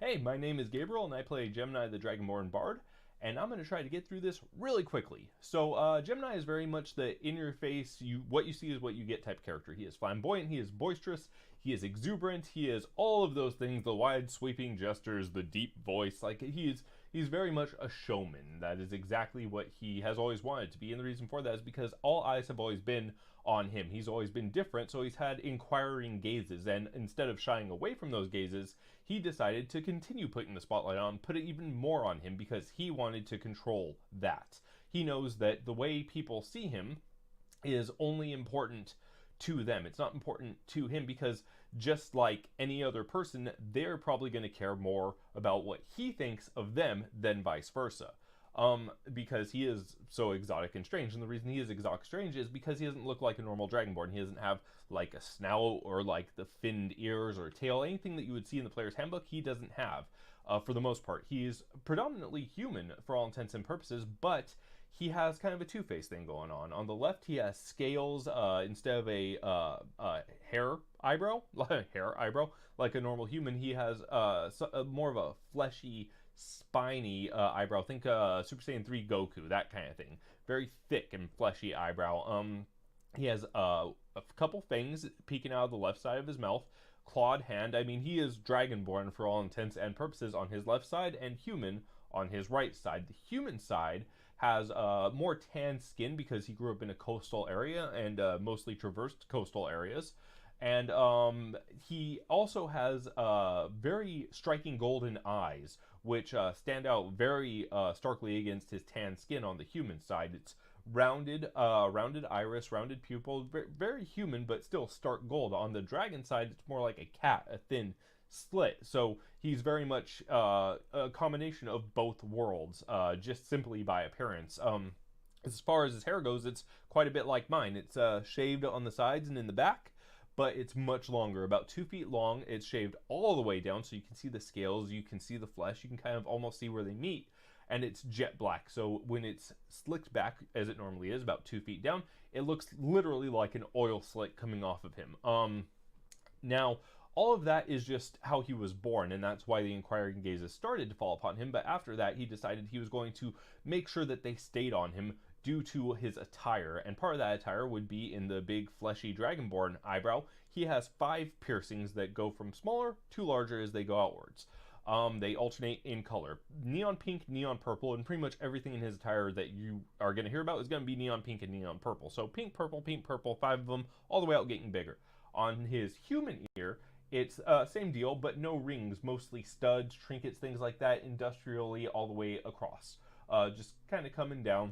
Hey, my name is Gabriel and I play Gemini the Dragonborn Bard, and I'm going to try to get through this really quickly. So, Gemini is very much the in your face, what you see is what you get type character. He is flamboyant, he is boisterous, he is exuberant, he is all of those things, the wide sweeping gestures, the deep voice. He's very much a showman. That is exactly what he has always wanted to be, and the reason for that is because all eyes have always been on him. He's always been different, so he's had inquiring gazes, and instead of shying away from those gazes, he decided to continue putting the spotlight on, put it even more on him because he wanted to control that. He knows that the way people see him is only important to them. It's not important to him because just like any other person, they're probably going to care more about what he thinks of them than vice versa. Because he is so exotic and strange. And the reason he is exotic and strange is because he doesn't look like a normal Dragonborn. He doesn't have like a snout or like the finned ears or tail. Anything that you would see in the player's handbook, he doesn't have for the most part. He's predominantly human for all intents and purposes, but he has kind of a two-faced thing going on. On the left, he has scales instead of a hair eyebrow, like a normal human. He has more of a fleshy, spiny eyebrow. Think Super Saiyan 3 Goku, that kind of thing. Very thick and fleshy eyebrow. He has a couple fangs peeking out of the left side of his mouth. Clawed hand. I mean, he is Dragonborn for all intents and purposes on his left side and human on his right side. The human side has more tan skin because he grew up in a coastal area and mostly traversed coastal areas. And he also has very striking golden eyes, which stand out very starkly against his tan skin on the human side. It's rounded iris, rounded pupil, very human, but still stark gold. On the dragon side, it's more like a cat, a thin slit. So he's very much a combination of both worlds, just simply by appearance. As far as his hair goes, it's quite a bit like mine. It's shaved on the sides and in the back, but it's much longer, about 2 feet long. It's shaved all the way down, so you can see the scales, you can see the flesh, you can kind of almost see where they meet, and it's jet black. So when it's slicked back, as it normally is, about 2 feet down, it looks literally like an oil slick coming off of him. Now, all of that is just how he was born, and that's why the inquiring gazes started to fall upon him, but after that, he decided he was going to make sure that they stayed on him due to his attire, and part of that attire would be in the big fleshy Dragonborn eyebrow. He has 5 piercings that go from smaller to larger as they go outwards. They alternate in color. Neon pink, neon purple, and pretty much everything in his attire that you are going to hear about is going to be neon pink and neon purple. So pink, purple, 5 of them, all the way out getting bigger. On his human ear, it's same deal, but no rings, mostly studs, trinkets, things like that, industrially all the way across. Just kind of coming down.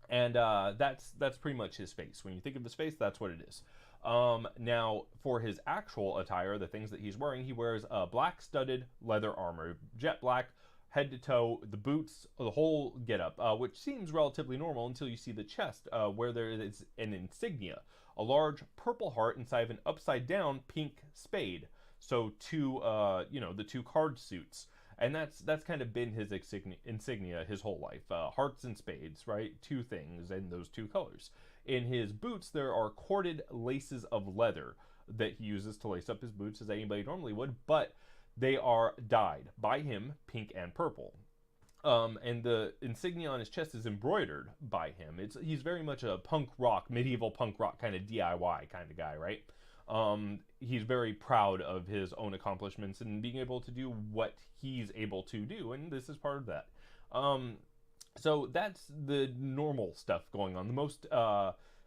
And that's pretty much his face. When you think of his face, that's what it is. Now, for his actual attire, the things that he's wearing, he wears black studded leather armor, jet black, head to toe, the boots, the whole getup, which seems relatively normal until you see the chest, where there is an insignia, a large purple heart inside of an upside down pink spade. So the two card suits. And that's kind of been his insignia his whole life. Hearts and spades, right? 2 things in those 2 colors. In his boots, there are corded laces of leather that he uses to lace up his boots as anybody normally would, but they are dyed by him pink and purple. And the insignia on his chest is embroidered by him. He's very much a medieval punk rock kind of DIY kind of guy, right? He's very proud of his own accomplishments and being able to do what he's able to do, and this is part of that. So that's the normal stuff going on. The most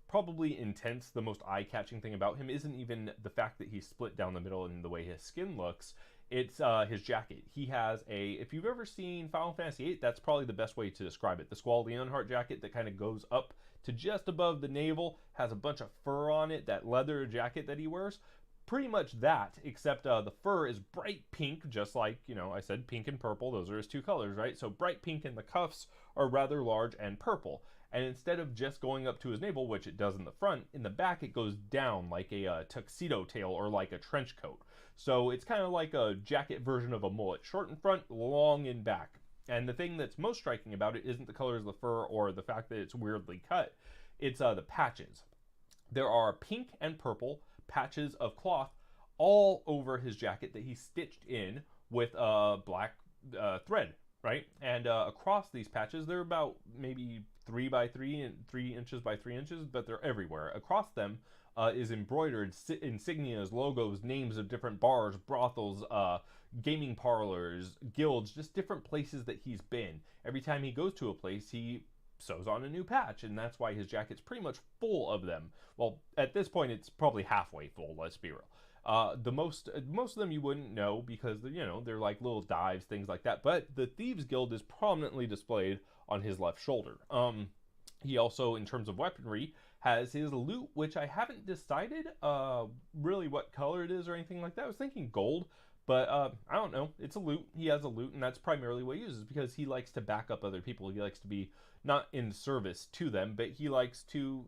probably intense, the most eye-catching thing about him isn't even the fact that he's split down the middle and the way his skin looks. It's his jacket. He has if you've ever seen Final Fantasy VIII, that's probably the best way to describe it. The Squall Leonhardt jacket that kind of goes up to just above the navel, has a bunch of fur on it, that leather jacket that he wears. Pretty much that, except the fur is bright pink, just like, I said pink and purple, those are his 2 colors, right? So bright pink, and the cuffs are rather large and purple. And instead of just going up to his navel, which it does in the front, in the back it goes down like a tuxedo tail or like a trench coat. So it's kind of like a jacket version of a mullet. Short in front, long in back. And the thing that's most striking about it isn't the colors of the fur or the fact that it's weirdly cut. It's the patches. There are pink and purple patches of cloth all over his jacket that he stitched in with a black thread, right? And across these patches, they're about maybe 3 by 3 and 3 inches by 3 inches, but they're everywhere. Across them is embroidered insignias, logos, names of different bars, brothels, gaming parlors, guilds, just different places that he's been. Every time he goes to a place, he sews on a new patch, and that's why his jacket's pretty much full of them. Well, at this point, it's probably halfway full. Let's be real. The most of them you wouldn't know because they're like little dives, things like that. But the Thieves Guild is prominently displayed on his left shoulder. He also, in terms of weaponry, has his loot, which I haven't decided really what color it is or anything like that. I was thinking gold, but I don't know. It's a loot. He has a loot, and that's primarily what he uses because he likes to back up other people. He likes to be not in service to them, but he likes to,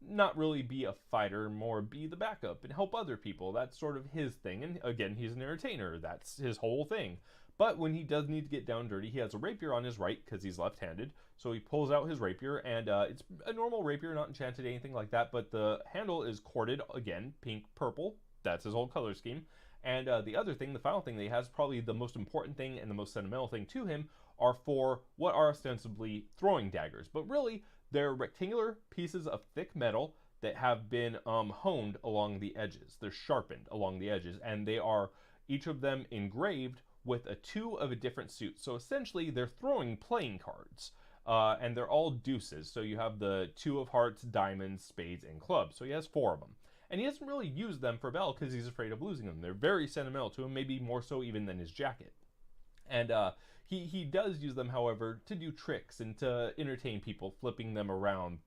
not really be a fighter, more be the backup and help other people. That's sort of his thing. And again, he's an entertainer. That's his whole thing. But when he does need to get down dirty, he has a rapier on his right because he's left-handed. So he pulls out his rapier, and it's a normal rapier, not enchanted, anything like that. But the handle is corded, again, pink, purple. That's his whole color scheme. And the other thing, the final thing that he has, probably the most important thing and the most sentimental thing to him, are for what are ostensibly throwing daggers. But really, they're rectangular pieces of thick metal that have been honed along the edges. They're sharpened along the edges, and they are each of them engraved with a 2 of a different suit. So essentially, they're throwing playing cards. And they're all deuces. So you have the 2 of hearts, diamonds, spades, and clubs. So he has 4 of them. And he doesn't really use them for battle because he's afraid of losing them. They're very sentimental to him, maybe more so even than his jacket. And he does use them, however, to do tricks and to entertain people, flipping them around,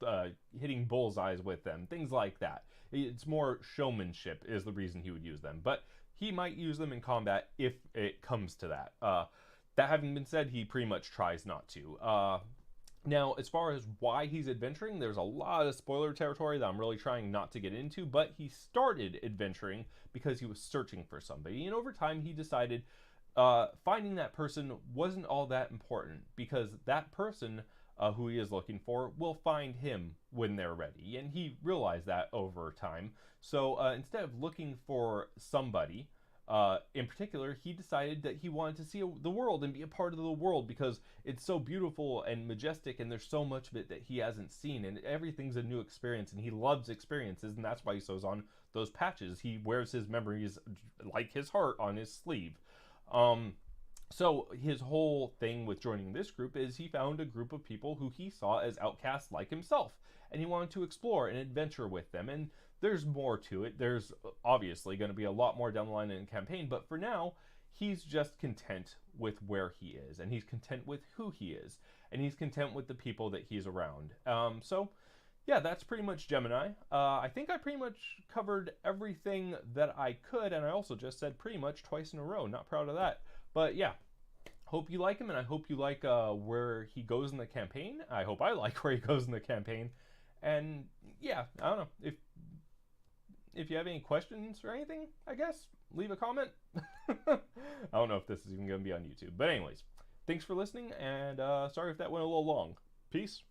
hitting bullseyes with them, things like that. It's more showmanship is the reason he would use them. But he might use them in combat if it comes to that. That having been said, he pretty much tries not to. Now, as far as why he's adventuring, there's a lot of spoiler territory that I'm really trying not to get into, but he started adventuring because he was searching for somebody, and over time he decided finding that person wasn't all that important because that person who he is looking for will find him when they're ready, and he realized that over time. So instead of looking for somebody, in particular, he decided that he wanted to see the world and be a part of the world because it's so beautiful and majestic, and there's so much of it that he hasn't seen, and everything's a new experience, and he loves experiences, and that's why he sews on those patches. He wears his memories like his heart on his sleeve. Um, so his whole thing with joining this group is he found a group of people who he saw as outcasts like himself, and he wanted to explore and adventure with them. And there's more to it. There's obviously going to be a lot more down the line in the campaign, but for now, he's just content with where he is, and he's content with who he is, and he's content with the people that he's around. So yeah, that's pretty much Gemini. I think I pretty much covered everything that I could, and I also just said pretty much twice in a row. Not proud of that. But yeah, hope you like him, and I hope you like where he goes in the campaign. I hope I like where he goes in the campaign. And yeah, I don't know. If you have any questions or anything, I guess, leave a comment. I don't know if this is even going to be on YouTube. But anyways, thanks for listening, and sorry if that went a little long. Peace.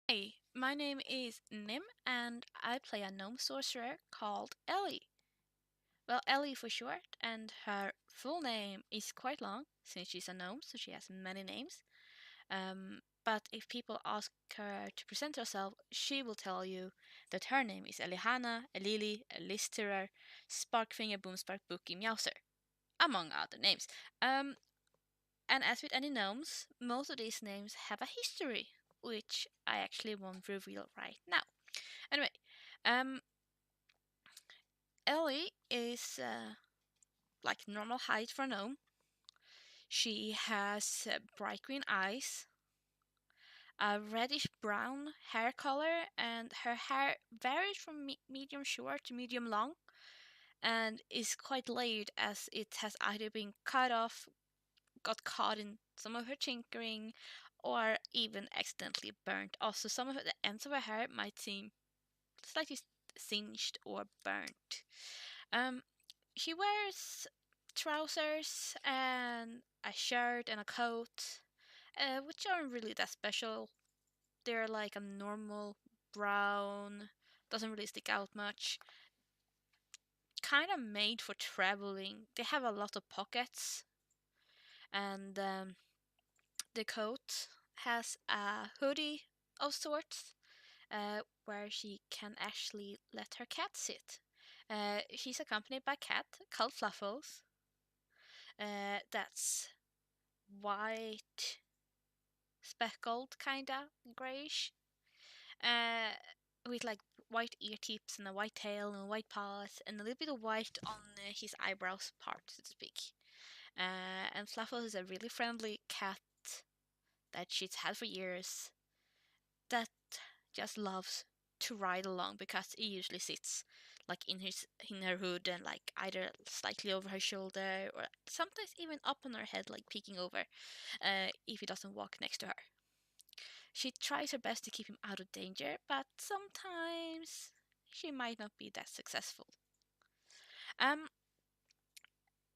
Hey, my name is Nim, and I play a gnome sorcerer called Ellie. Well, Ellie for short, and her full name is quite long since she's a gnome, so she has many names. But if people ask her to present herself, she will tell you that her name is Elihana, Elili, Elisterer, Sparkfinger, Boomspark, Bookie, Meowser, among other names. Um, and as with any gnomes, most of these names have a history, which I actually won't reveal right now. Anyway, um, Ellie is like normal height for a gnome. She has bright green eyes, a reddish brown hair color, and her hair varies from medium short to medium long and is quite layered as it has either been cut off, got caught in some of her tinkering, or even accidentally burnt off. So some of the ends of her hair might seem slightly singed or burnt. Um, she wears trousers and a shirt and a coat, which aren't really that special. They're like a normal brown, doesn't really stick out much. kind of made for traveling. They have a lot of pockets, and the coat has a hoodie of sorts, where she can actually let her cat sit. She's accompanied by a cat called Fluffles. That's white, speckled, kinda grayish, uh, with like white ear tips and a white tail and white paws and a little bit of white on his eyebrows part, so to speak. And Fluffles is a really friendly cat that she's had for years that just loves to ride along because he usually sits like in her hood and like either slightly over her shoulder or sometimes even up on her head, like peeking over, if he doesn't walk next to her. She tries her best to keep him out of danger, but sometimes she might not be that successful. Um,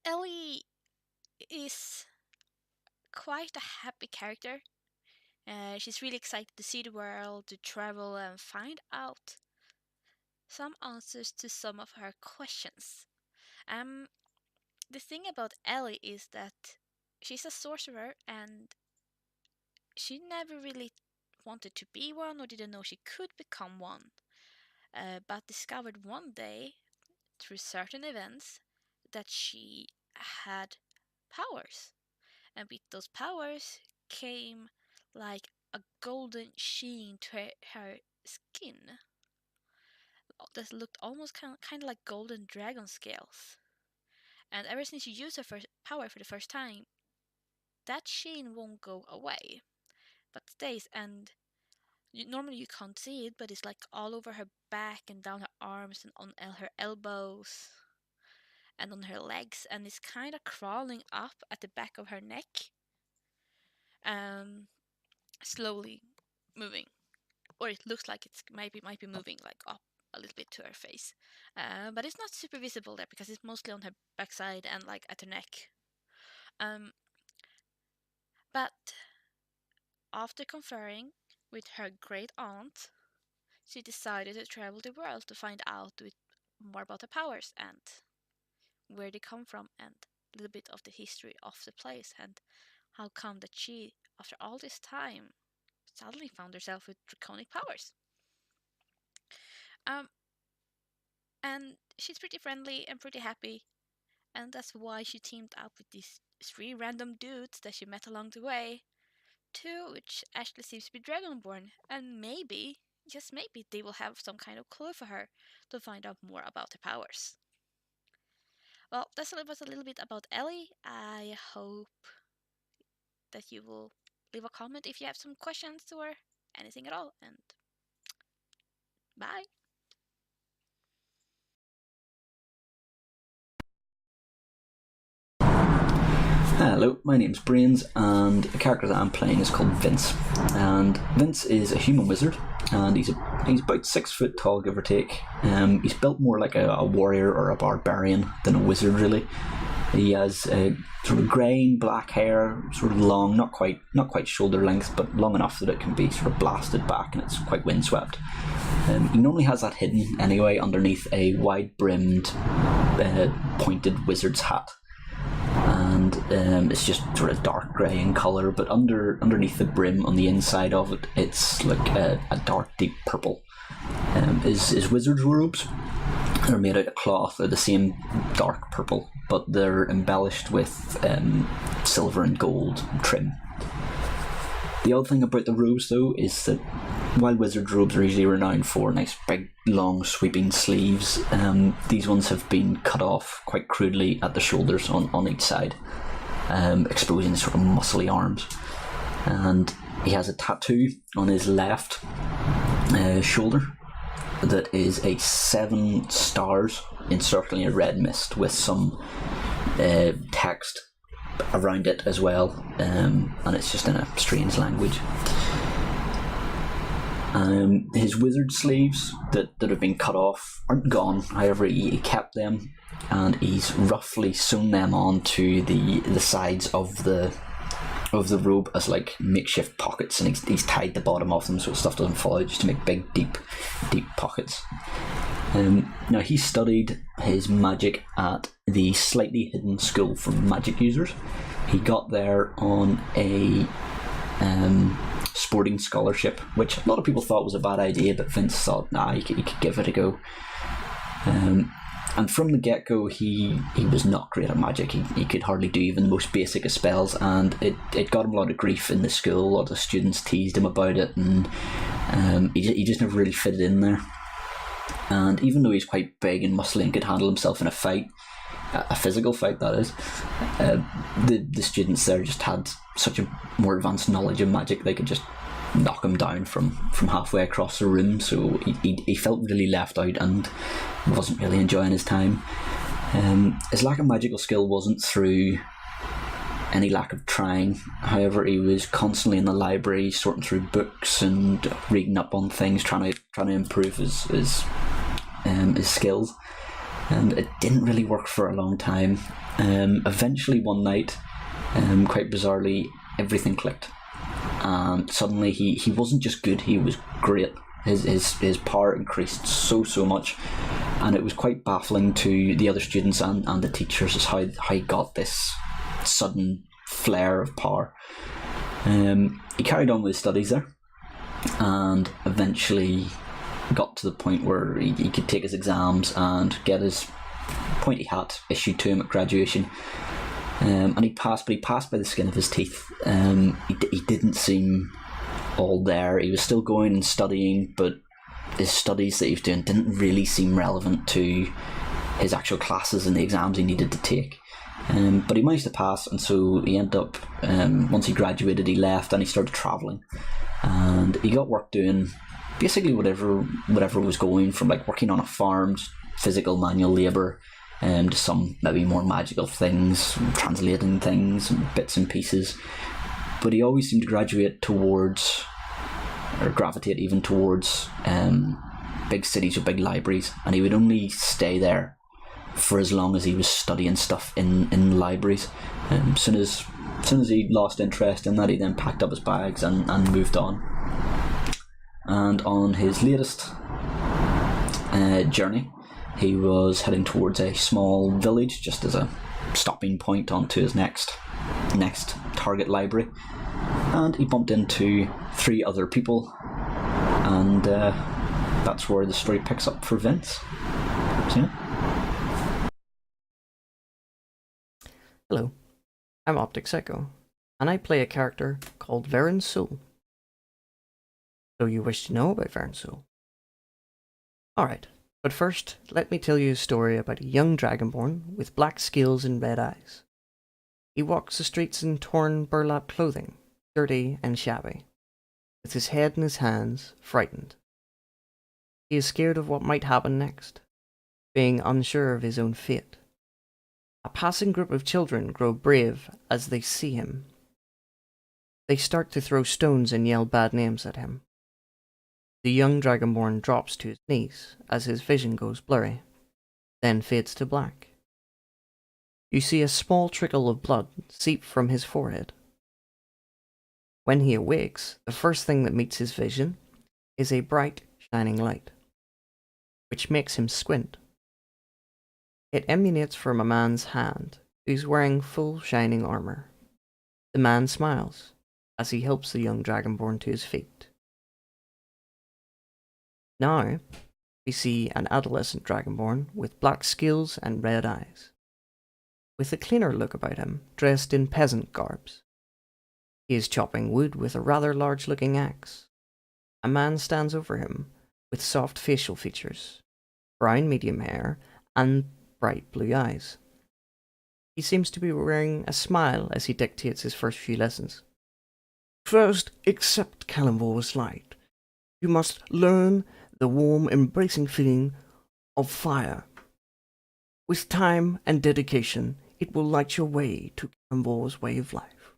Ellie is quite a happy character. She's really excited to see the world, to travel, and find out some answers to some of her questions. Um, the thing about Ellie is that she's a sorcerer and she never really wanted to be one or didn't know she could become one, but discovered one day through certain events that she had powers. And with those powers came like a golden sheen to her skin that looked almost kind of like golden dragon scales. And ever since you use her first power for the first time, that sheen won't go away, but stays. And normally you can't see it, but it's like all over her back and down her arms and on her elbows and on her legs, and it's kind of crawling up at the back of her neck, slowly moving, or it looks like it's might be moving like up a little bit to her face, but it's not super visible there because it's mostly on her backside and like at her neck. But after conferring with her great aunt, she decided to travel the world to find out more about her powers and where they come from and a little bit of the history of the place and how come that she, after all this time, suddenly found herself with draconic powers. And she's pretty friendly and pretty happy, and that's why she teamed up with these 3 random dudes that she met along the way, 2 which actually seems to be Dragonborn, and maybe, just maybe, they will have some kind of clue for her to find out more about her powers. Well, that's a little bit about Ellie. I hope that you will leave a comment if you have some questions or anything at all, and bye! Hello, my name's Brains, and the character that I'm playing is called Vince. And Vince is a human wizard, and he's about 6 foot tall, give or take. He's built more like a warrior or a barbarian than a wizard, really. He has sort of grey black hair, sort of long, not quite shoulder length, but long enough that it can be sort of blasted back, and it's quite windswept. He normally has that hidden anyway underneath a wide-brimmed, pointed wizard's hat. And it's just sort of dark grey in colour, but underneath the brim on the inside of it, it's like a dark, deep purple. His wizard's robes are made out of cloth, they're the same dark purple, but they're embellished with silver and gold trim. The other thing about the robes, though, is that while wizard robes are usually renowned for nice big long sweeping sleeves, these ones have been cut off quite crudely at the shoulders on each side, exposing sort of muscly arms. And he has a tattoo on his left shoulder that is a 7 stars encircling a red mist with some text around it as well, and it's just in a strange language. His wizard sleeves that have been cut off aren't gone, however he kept them, and he's roughly sewn them onto the sides of the robe as like makeshift pockets, and he's tied the bottom of them so stuff doesn't fall out, just to make big deep pockets. Now he studied his magic at the slightly hidden school for magic users. He got there on a sporting scholarship, which a lot of people thought was a bad idea, but Vince thought, nah, he could give it a go. And from the get-go, he was not great at magic. He could hardly do even the most basic of spells, and it got him a lot of grief in the school. A lot of the students teased him about it, and he just never really fitted in there. And even though he's quite big and muscly and could handle himself in a fight, a physical fight that is, the students there just had such a more advanced knowledge of magic, they could just knock him down from halfway across the room, so he felt really left out and wasn't really enjoying his time. His lack of magical skill wasn't through any lack of trying. However, he was constantly in the library sorting through books and reading up on things, trying to improve his skills, and it didn't really work for a long time. Eventually one night, quite bizarrely, everything clicked, and suddenly he wasn't just good, he was great. His power increased so much, and it was quite baffling to the other students and the teachers as how he got this sudden flare of power. He carried on with his studies there, and eventually got to the point where he could take his exams and get his pointy hat issued to him at graduation. And he passed, but he passed by the skin of his teeth. He didn't seem all there. He was still going and studying, but his studies that he was doing didn't really seem relevant to his actual classes and the exams he needed to take. But he managed to pass, and so he ended up, once he graduated, he left and he started travelling. And he got work doing basically whatever was going, from like working on a farm, physical manual labour, to some maybe more magical things, translating things, bits and pieces. But he always seemed to gravitate even towards big cities with big libraries, and he would only stay there for as long as he was studying stuff in libraries. As soon as he lost interest in that, he then packed up his bags and moved on. And on his latest journey, he was heading towards a small village just as a stopping point onto his next target library, and he bumped into 3 other people, and that's where the story picks up for Vince. So, yeah. Hello, I'm Optic Psycho, and I play a character called Varryn Soul. So you wish to know about Varryn Soul? Alright, but first, let me tell you a story about a young Dragonborn with black scales and red eyes. He walks the streets in torn burlap clothing, dirty and shabby, with his head in his hands, frightened. He is scared of what might happen next, being unsure of his own fate. A passing group of children grow brave as they see him. They start to throw stones and yell bad names at him. The young Dragonborn drops to his knees as his vision goes blurry, then fades to black. You see a small trickle of blood seep from his forehead. When he awakes, the first thing that meets his vision is a bright, shining light, which makes him squint. It emanates from a man's hand, who's wearing full shining armor. The man smiles as he helps the young Dragonborn to his feet. Now, we see an adolescent Dragonborn with black scales and red eyes, with a cleaner look about him, dressed in peasant garbs. He is chopping wood with a rather large-looking axe. A man stands over him with soft facial features, brown medium hair, and bright blue eyes. He seems to be wearing a smile as he dictates his first few lessons. First, accept Kalimvor's light. You must learn the warm, embracing feeling of fire. With time and dedication, it will light your way to Kalimvor's way of life.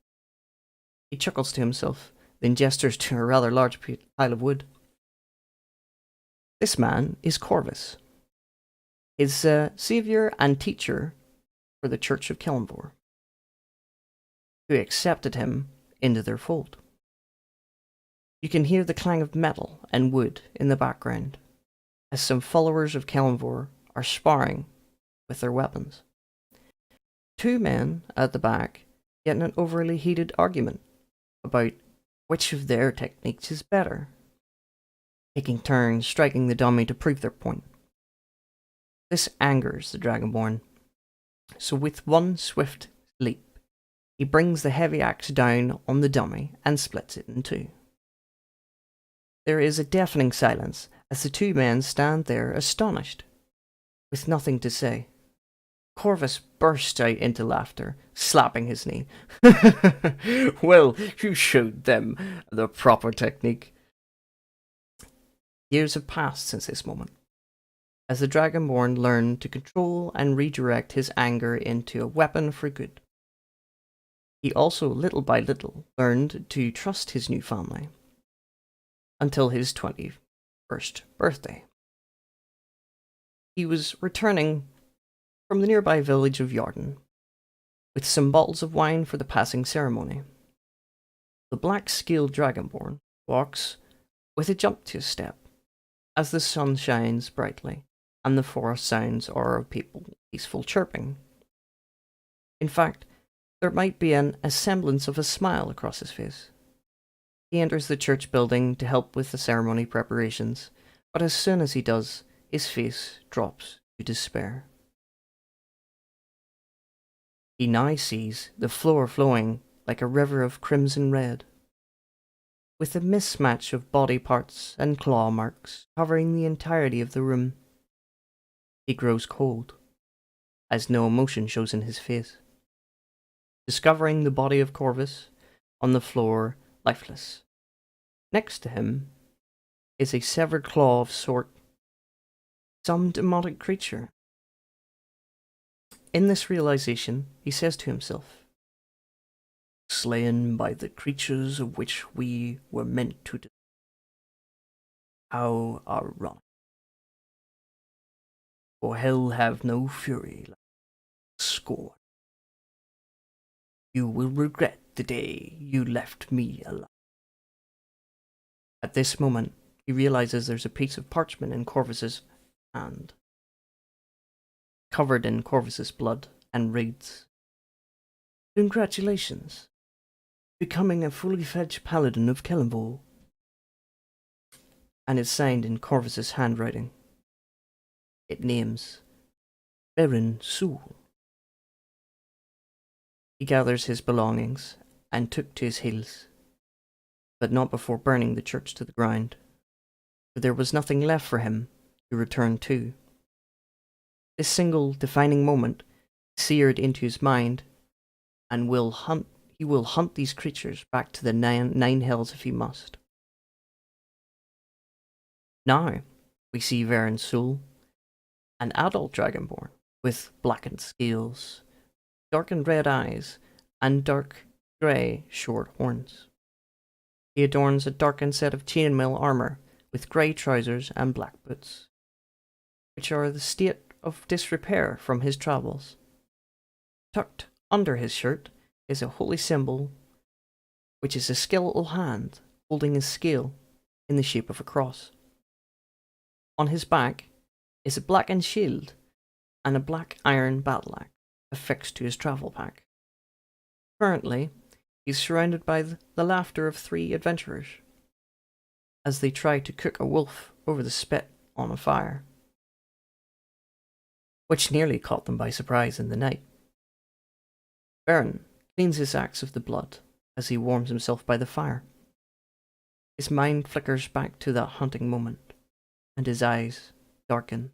He chuckles to himself, then gestures to a rather large pile of wood. This man is Corvus, his saviour and teacher for the Church of Kalimvor, who accepted him into their fold. You can hear the clang of metal and wood in the background, as some followers of Kalimvor are sparring with their weapons. Two men at the back get in an overly heated argument about which of their techniques is better, taking turns striking the dummy to prove their point. This angers the Dragonborn, so with one swift leap, he brings the heavy axe down on the dummy and splits it in two. There is a deafening silence as the two men stand there astonished, with nothing to say. Corvus bursts out into laughter, slapping his knee. Well, you showed them the proper technique. Years have passed since this moment, as the Dragonborn learned to control and redirect his anger into a weapon for good. He also, little by little, learned to trust his new family, until his 21st birthday. He was returning from the nearby village of Yarden, with some bottles of wine for the passing ceremony. The black-scaled Dragonborn walks with a jump to his step, as the sun shines brightly, and the forest sounds are of peaceful chirping. In fact, there might be a semblance of a smile across his face. He enters the church building to help with the ceremony preparations, but as soon as he does, his face drops to despair. He now sees the floor flowing like a river of crimson red, with a mismatch of body parts and claw marks covering the entirety of the room. He grows cold, as no emotion shows in his face, discovering the body of Corvus on the floor lifeless. Next to him is a severed claw of some demonic creature. In this realization, he says to himself, slain by the creatures of which we were meant to destroy. How ironic. For hell have no fury like scorn. You will regret the day you left me alive. At this moment, he realizes there's a piece of parchment in Corvus's hand, covered in Corvus's blood, and reads, Congratulations, becoming a fully fledged Paladin of Kellenvol. And it's signed in Corvus's handwriting. It names Varryn Soul. He gathers his belongings and took to his heels, but not before burning the church to the ground, for there was nothing left for him to return to. This single defining moment seared into his mind, and he will hunt these creatures back to the nine hells if he must. Now we see Varryn Soul, an adult Dragonborn with blackened scales, darkened red eyes, and dark grey short horns. He adorns a darkened set of chainmail armour with grey trousers and black boots, which are the state of disrepair from his travels. Tucked under his shirt is a holy symbol, which is a skeletal hand holding a scale in the shape of a cross. On his back is a blackened shield and a black iron battle axe affixed to his travel pack. Currently, he's surrounded by the laughter of 3 adventurers as they try to cook a wolf over the spit on a fire, which nearly caught them by surprise in the night. Varryn cleans his axe of the blood as he warms himself by the fire. His mind flickers back to that hunting moment, and his eyes darken.